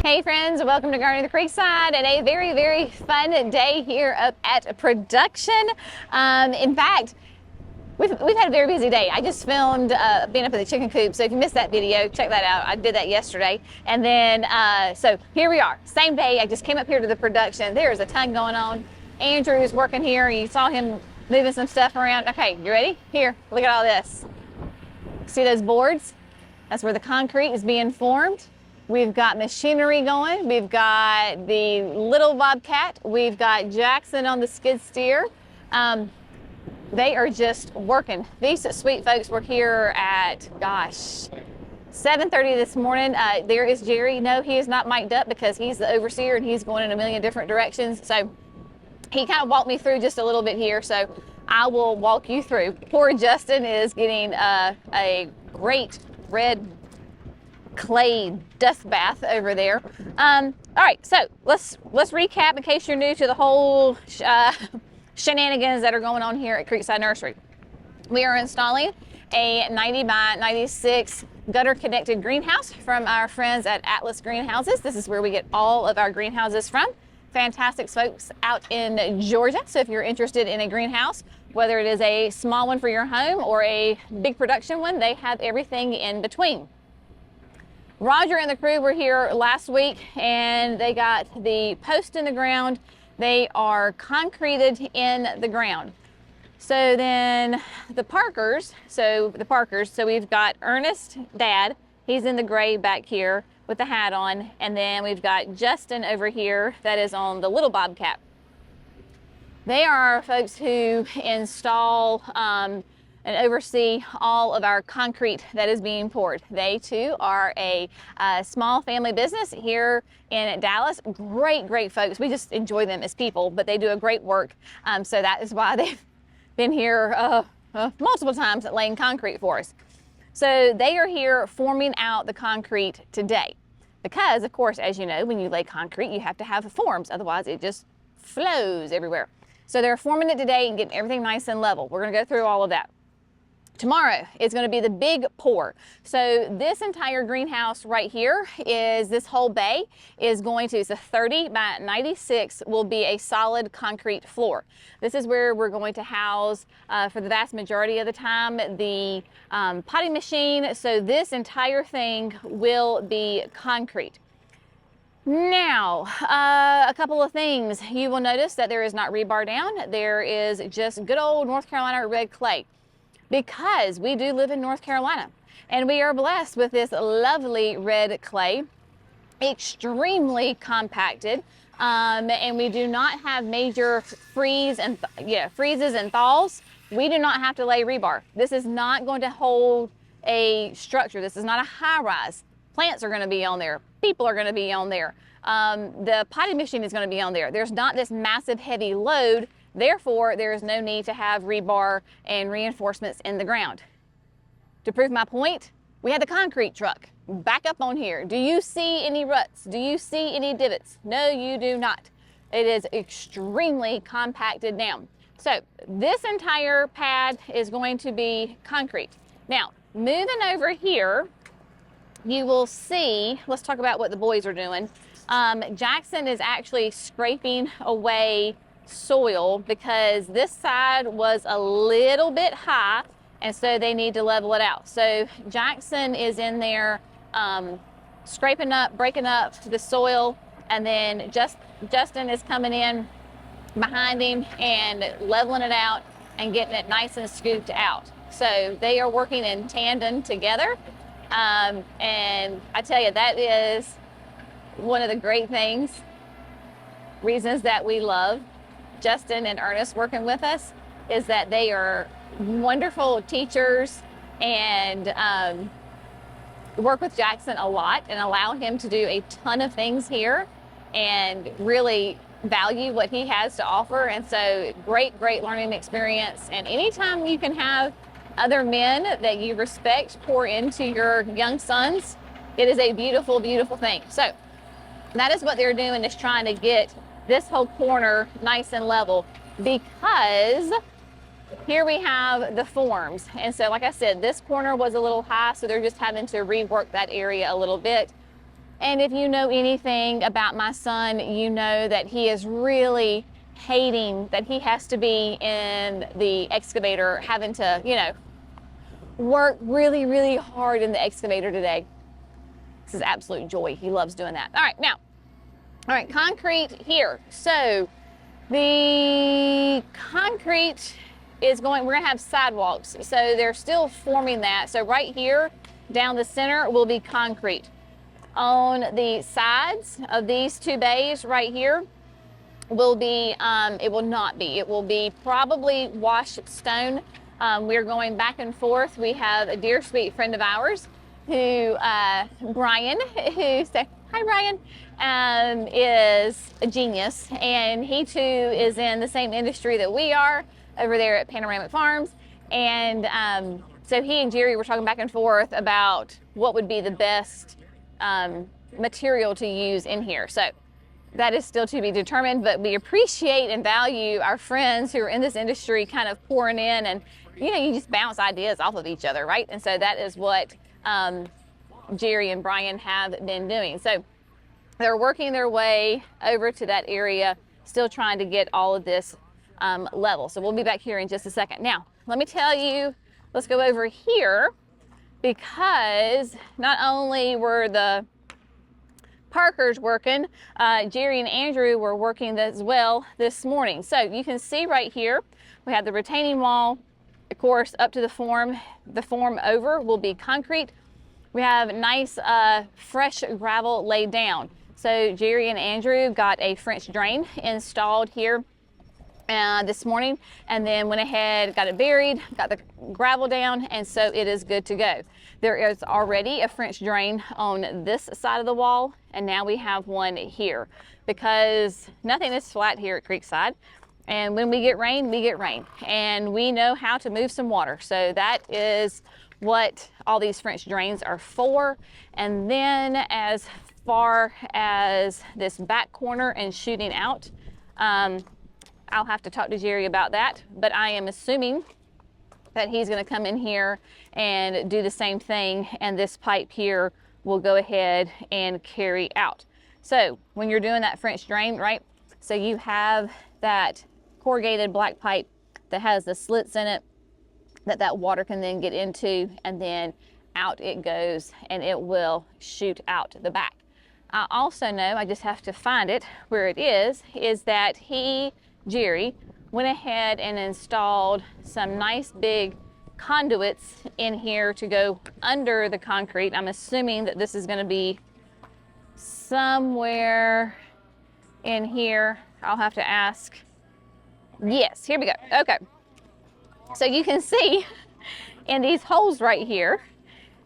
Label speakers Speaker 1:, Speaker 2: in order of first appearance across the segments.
Speaker 1: Hey friends, welcome to Gardening the Creekside and a very, very fun day here up at production. In fact, we've had a very busy day. I just filmed being up at the chicken coop, so if you missed that video, check that out. I did that yesterday. And then, so here we are, same day. I just came up here to the production. There's a ton going on. Andrew's working here. You saw him moving some stuff around. Okay, you ready? Here, look at all this. See those boards? That's where the concrete is being formed. We've got machinery going. We've got the little Bobcat. We've got Jackson on the skid steer. They are just working. These sweet folks were here at, 7:30 this morning. There is Jerry. No, he is not mic'd up because he's the overseer and he's going in a million different directions. So he kind of walked me through just a little bit here. So I will walk you through. Poor Justin is getting a great red clay dust bath over there. All right, so let's recap in case you're new to the whole shenanigans that are going on here at Creekside Nursery. We are installing a 90 by 96 gutter connected greenhouse from our friends at Atlas Greenhouses. This is where we get all of our greenhouses from. Fantastic folks out in Georgia. So if you're interested in a greenhouse, whether it is a small one for your home or a big production one, they have everything in between. Roger and the crew were here last week and they got the post in the ground. They are concreted in the ground. So then the Parkers, so we've got Ernest, Dad, he's in the gray back here with the hat on, and then we've got Justin over here that is on the little Bobcat. They are folks who install and oversee all of our concrete that is being poured. They too are a small family business here in Dallas. Great folks. We just enjoy them as people, but they do a great work. So that is why they've been here multiple times laying concrete for us. So they are here forming out the concrete today. Because of course, as you know, when you lay concrete, you have to have forms. Otherwise it just flows everywhere. So they're forming it today and getting everything nice and level. We're gonna go through all of that. Tomorrow is going to be the big pour. So this entire greenhouse right here is, this whole bay is going to, it's a 30 by 96, will be a solid concrete floor. This is where we're going to house, for the vast majority of the time, the potting machine. So this entire thing will be concrete. Now, a couple of things. You will notice that there is not rebar down. There is just good old North Carolina red clay. Because we do live in North Carolina and we are blessed with this lovely red clay, extremely compacted, and we do not have major freezes and thaws. We do not have to lay rebar. This is not going to hold a structure. This is not a high rise. Plants are going to be on there. People are going to be on there. The potting machine is going to be on there. There's not this massive heavy load. Therefore, there is no need to have rebar and reinforcements in the ground. To prove my point, we had the concrete truck back up on here. Do you see any ruts? Do you see any divots? No, you do not. It is extremely compacted down. So this entire pad is going to be concrete. Now, moving over here, you will see, let's talk about what the boys are doing. Jackson is actually scraping away soil because this side was a little bit high and so they need to level it out. So Jackson is in there scraping up, breaking up the soil, and then Justin is coming in behind him and leveling it out and getting it nice and scooped out. So they are working in tandem together, and I tell you, that is one of the great reasons that we love Justin and Ernest working with us, is that they are wonderful teachers and work with Jackson a lot and allow him to do a ton of things here and really value what he has to offer. And so great learning experience. And anytime you can have other men that you respect pour into your young sons, it is a beautiful thing. So that is what they're doing, is trying to get this whole corner nice and level, because here we have the forms. And so like I said, this corner was a little high, so they're just having to rework that area a little bit. And if you know anything about my son, you know that he is really hating that he has to be in the excavator, having to, you know, work really, really hard in the excavator today. This is absolute joy. He loves doing that. All right, now, all right, concrete here. So the concrete is going, we're gonna have sidewalks. So they're still forming that. So right here, down the center will be concrete. On the sides of these two bays right here will be, it will not be. It will be probably washed stone. We're going back and forth. We have a dear sweet friend of ours who, Brian, who said, hi Brian, is a genius, and he too is in the same industry that we are over there at Panoramic Farms. And so he and Jerry were talking back and forth about what would be the best material to use in here. So that is still to be determined, but we appreciate and value our friends who are in this industry kind of pouring in, and you know, you just bounce ideas off of each other, right? And so that is what Jerry and Brian have been doing. So they're working their way over to that area, still trying to get all of this level. So we'll be back here in just a second. Now, let me tell you, let's go over here, because not only were the Parkers working, Jerry and Andrew were working as well this morning. So you can see right here, we have the retaining wall, of course, up to the form. The form over will be concrete. We have nice fresh gravel laid down. So Jerry and Andrew got a French drain installed here this morning, and then went ahead, got it buried, got the gravel down, and so it is good to go. There is already a French drain on this side of the wall, and now we have one here, because nothing is flat here at Creekside. And when we get rain, and we know how to move some water. So that is what all these French drains are for. And then as far as this back corner and shooting out, I'll have to talk to Jerry about that, but I am assuming that he's going to come in here and do the same thing, and this pipe here will go ahead and carry out. So when you're doing that French drain, right, so you have that corrugated black pipe that has the slits in it that water can then get into, and then out it goes, and it will shoot out the back. I also know, I just have to find it where it is that Jerry went ahead and installed some nice big conduits in here to go under the concrete. I'm assuming that this is going to be somewhere in here. I'll have to ask. Yes, here we go. Okay. So you can see in these holes right here,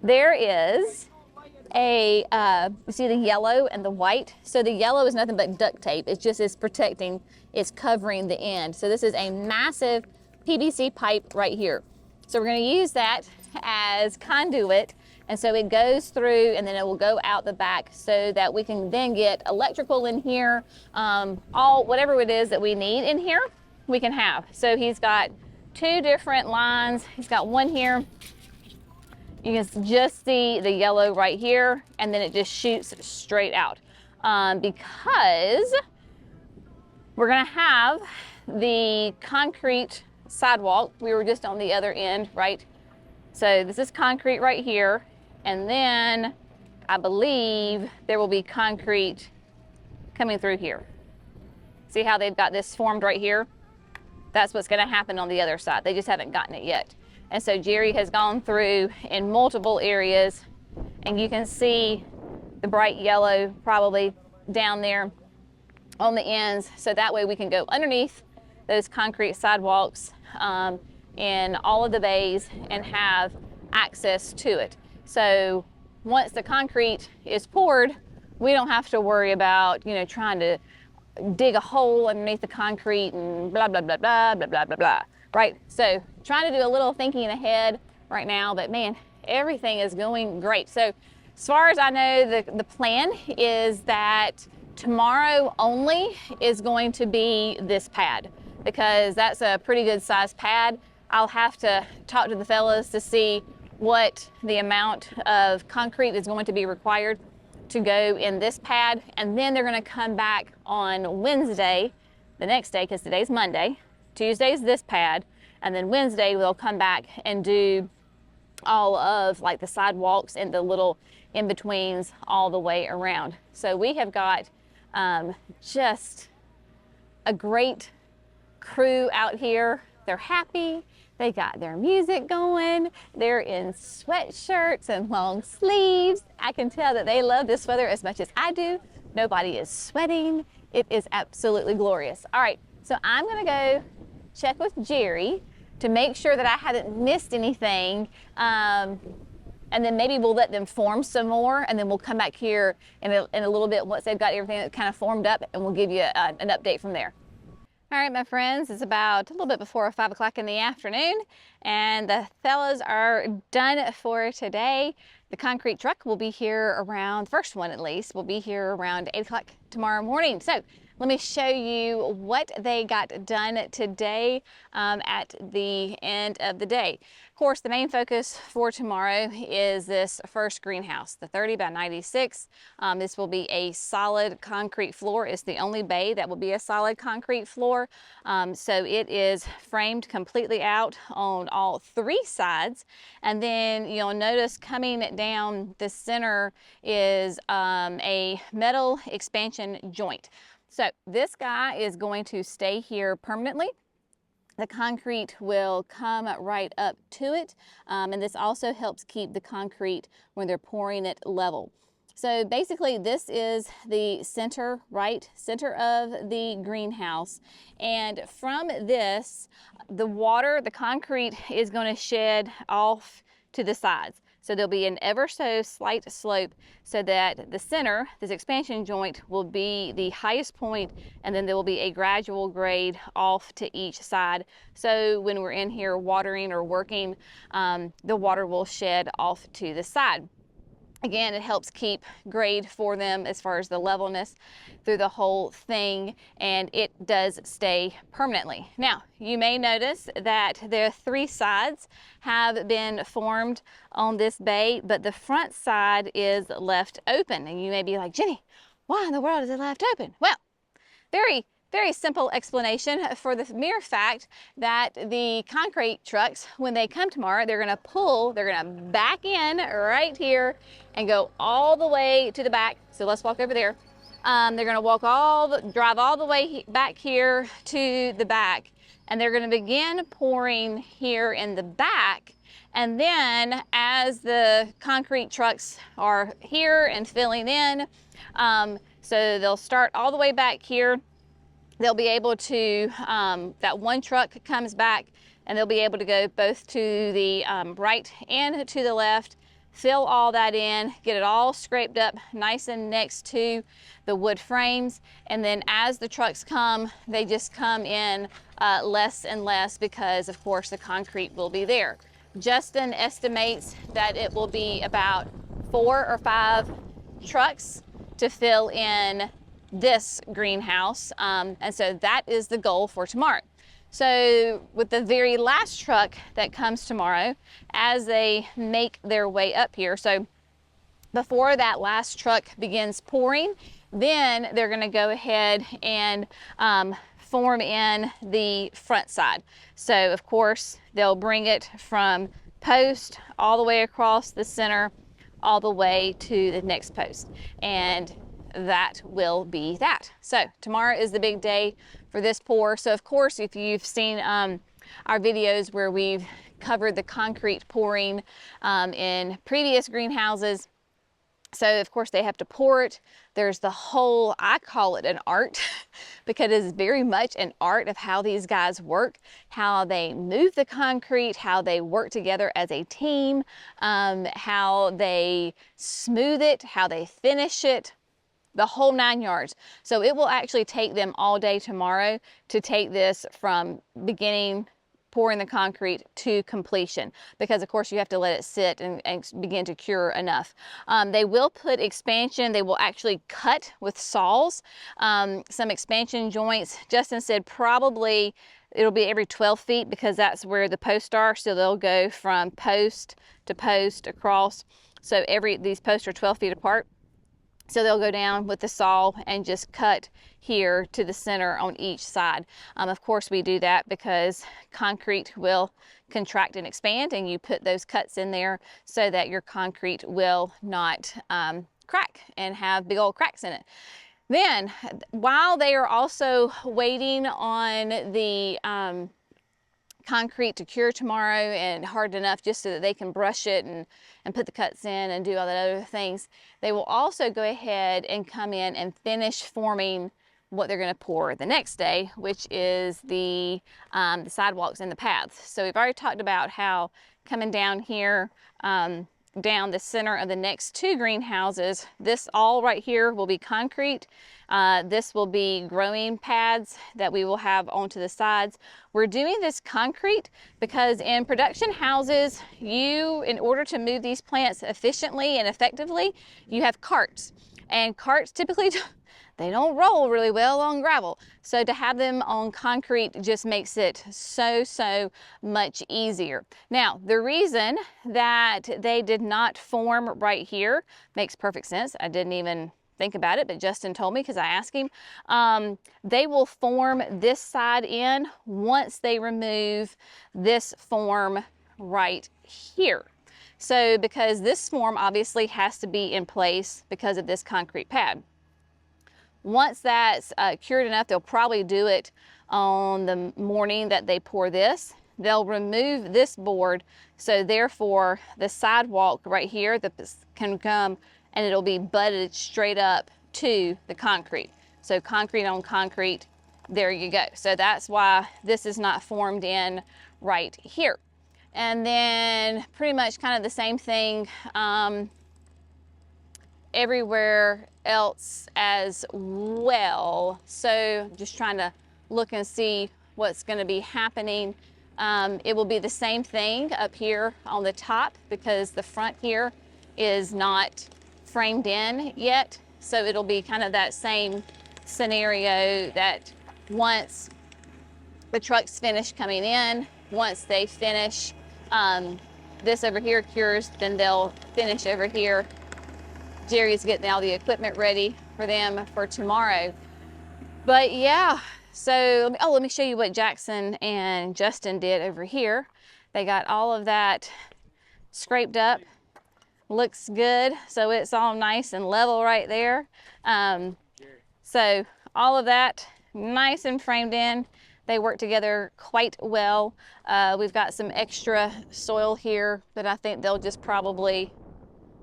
Speaker 1: there is a, you see the yellow and the white. So the yellow is nothing but duct tape. It just is protecting, it's covering the end. So this is a massive PVC pipe right here. So we're going to use that as conduit. And so it goes through, and then it will go out the back, so that we can then get electrical in here, whatever it is that we need in here, we can have. So he's got two different lines. He's got one here. You can just see the yellow right here, and then it just shoots straight out. Because we're gonna have the concrete sidewalk. We were just on the other end, right? So this is concrete right here, and then I believe there will be concrete coming through here. See how they've got this formed right here? That's what's gonna happen on the other side. They just haven't gotten it yet. And so Jerry has gone through in multiple areas, and you can see the bright yellow probably down there on the ends. So that way we can go underneath those concrete sidewalks in all of the bays and have access to it. So once the concrete is poured, we don't have to worry about, you know, trying to dig a hole underneath the concrete and blah, blah, blah, blah, blah, blah, blah, blah, right? So trying to do a little thinking ahead right now, but man, everything is going great. So as far as I know, the plan is that tomorrow only is going to be this pad, because that's a pretty good size pad. I'll have to talk to the fellas to see what the amount of concrete is going to be required to go in this pad, and then they're going to come back on Wednesday, the next day, because today's Monday. Tuesday's this pad, and then Wednesday they'll come back and do all of like the sidewalks and the little in-betweens all the way around. So we have got just a great crew out here. They're happy. They got their music going. They're in sweatshirts and long sleeves. I can tell that they love this weather as much as I do. Nobody is sweating. It is absolutely glorious. All right, so I'm gonna go check with Jerry to make sure that I haven't missed anything. And then maybe we'll let them form some more, and then we'll come back here in a little bit once they've got everything kind of formed up, and we'll give you an update from there. All right, my friends, it's about a little bit before 5 o'clock in the afternoon, and the fellas are done for today. The concrete truck will be here around, the first one at least, will be here around 8 o'clock tomorrow morning. So let me show you what they got done today at the end of the day. Of course, the main focus for tomorrow is this first greenhouse, the 30 by 96. This will be a solid concrete floor. It's the only bay that will be a solid concrete floor. So it is framed completely out on all 3 sides. And then you'll notice coming down the center is a metal expansion joint. So this guy is going to stay here permanently. The concrete will come right up to it, and this also helps keep the concrete when they're pouring it level. So basically this is the center, right center of the greenhouse, and from this, the water, the concrete is going to shed off to the sides. So there'll be an ever so slight slope so that the center, this expansion joint, will be the highest point, and then there will be a gradual grade off to each side. So when we're in here watering or working, the water will shed off to the side. Again, it helps keep grade for them as far as the levelness through the whole thing, and it does stay permanently. Now, you may notice that the 3 sides have been formed on this bay, but the front side is left open. And you may be like, Jenny, why in the world is it left open? Well, very simple explanation for the mere fact that the concrete trucks, when they come tomorrow, they're gonna back in right here and go all the way to the back. So let's walk over there. They're gonna drive all the way back here to the back, and they're gonna begin pouring here in the back. And then as the concrete trucks are here and filling in, so they'll start all the way back here. They'll be able to, that one truck comes back, and they'll be able to go both to the right and to the left, fill all that in, get it all scraped up nice and next to the wood frames. And then as the trucks come, they just come in less and less because, of course, the concrete will be there. Justin estimates that it will be about 4 or 5 trucks to fill in this greenhouse, and so that is the goal for tomorrow. So with the very last truck that comes tomorrow, as they make their way up here, so before that last truck begins pouring, then they're going to go ahead and form in the front side. So of course they'll bring it from post all the way across the center all the way to the next post, and that will be that. So tomorrow is the big day for this pour. So of course, if you've seen our videos where we've covered the concrete pouring in previous greenhouses, so of course they have to pour it. There's the whole, I call it an art, because it is very much an art of how these guys work, how they move the concrete, how they work together as a team, how they smooth it, how they finish it, the whole 9 yards. So it will actually take them all day tomorrow to take this from beginning pouring the concrete to completion, because of course you have to let it sit and begin to cure enough. They will put expansion, they will actually cut with saws some expansion joints. Justin said probably it'll be every 12 feet because that's where the posts are, so they'll go from post to post across. So these posts are 12 feet apart. So they'll go down with the saw and just cut here to the center on each side. Of course, we do that because concrete will contract and expand, and you put those cuts in there so that your concrete will not crack and have big old cracks in it. Then, while they are also waiting on the concrete to cure tomorrow and hard enough just so that they can brush it and put the cuts in and do all that other things, they will also go ahead and come in and finish forming what they're going to pour the next day, which is the sidewalks and the paths. So we've already talked about how coming down here, down the center of the next 2 greenhouses, this all right here will be concrete. This will be growing pads that we will have onto the sides. We're doing this concrete because in production houses, in order to move these plants efficiently and effectively, you have carts. And carts typically, they don't roll really well on gravel. So to have them on concrete just makes it so much easier. Now, the reason that they did not form right here makes perfect sense. I didn't even think about it, but Justin told me because I asked him. They will form this side in once they remove this form right here. So because this form obviously has to be in place because of this concrete pad. Once that's cured enough, they'll probably do it on the morning that they pour this. They'll remove this board, so therefore the sidewalk right here can come and it'll be butted straight up to the concrete. So concrete on concrete, there you go. So that's why this is not formed in right here. And then pretty much kind of the same thing everywhere else as well. So just trying to look and see what's going to be happening. It will be the same thing up here on the top because the front here is not framed in yet. So it'll be kind of that same scenario that once the trucks finish coming in, once they finish this over here cures, then they'll finish over here. Jerry's getting all the equipment ready for them for tomorrow. But yeah, so let me show you what Jackson and Justin did over here. They got all of that scraped up. Looks good, so it's all nice and level right there. So all of that nice and framed in. They work together quite well. We've got some extra soil here that I think they'll just probably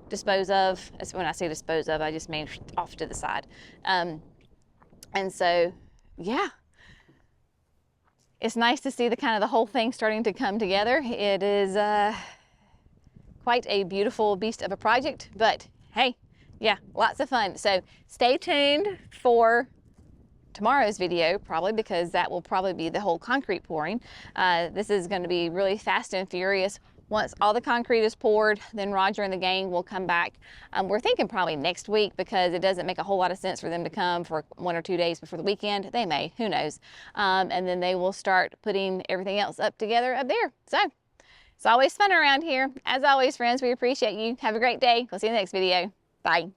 Speaker 1: dispose of. When I say dispose of, I just mean off to the side. And so, yeah, it's nice to see the whole thing starting to come together. It is quite a beautiful beast of a project, but hey, yeah, lots of fun. So stay tuned for tomorrow's video, probably, because that will probably be the whole concrete pouring. This is going to be really fast and furious. Once all the concrete is poured, then Roger and the gang will come back. We're thinking probably next week because it doesn't make a whole lot of sense for them to come for 1 or 2 days before the weekend. They may, who knows. And then they will start putting everything else up together up there. So it's always fun around here. As always, friends, we appreciate you. Have a great day. We'll see you in the next video. Bye.